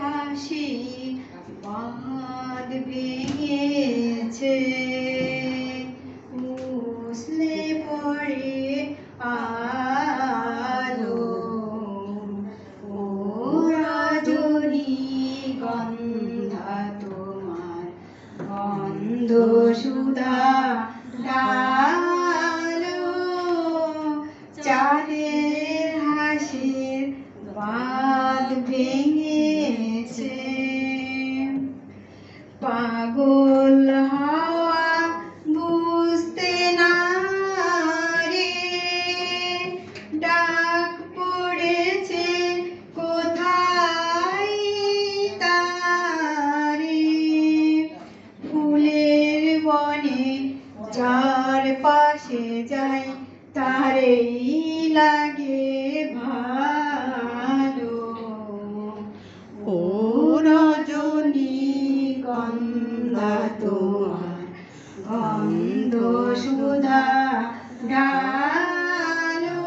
হাসি বাঁধ ভেঙেছে, মুছলে পড়ে আলো। ও রজনীগন্ধা তোমার গন্ধ সুধা ঢালো, চাঁদের হাসির বাঁধ ভেঙেছে। পাগল হাওয়া বুঝতে না রে, ডাক পড়েছে কোথায় তারে। ফুলের বনে যার পাশে যাই তারেই লাগে ভালো। ও রজনীগন্ধা তোমার গন্ধ সুধা ঢালো,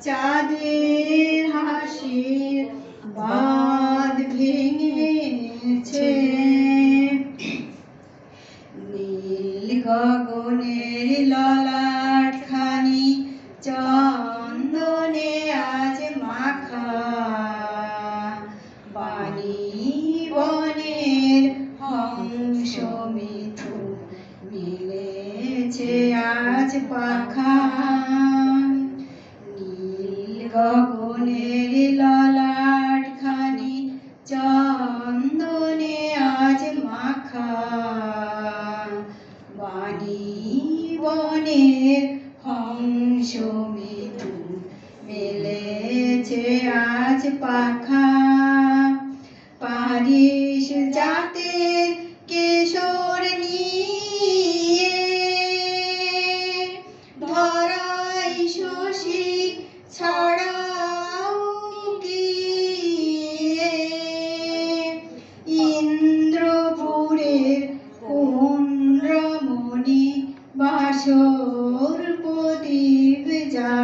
চাঁদের হাসির বাঁধ ভেঙেছে। নীল গগনের ললাটখানি চন্দনে আজ মাখা, বাণী বনের হংস মিথুন মিলেছে আজ পাখা। নীল গগনের ললাটখানি চন্দনে আজ মাখা, বাণী বনের হংস মিথুন মেলেছে আজ পাখা। পারিস জাতের কেশর নিয়ে ধরাই শশী ছাড়াও গিয়ে, ইন্দ্রপুরের কোন রমণী বাসর প্রদীপ যা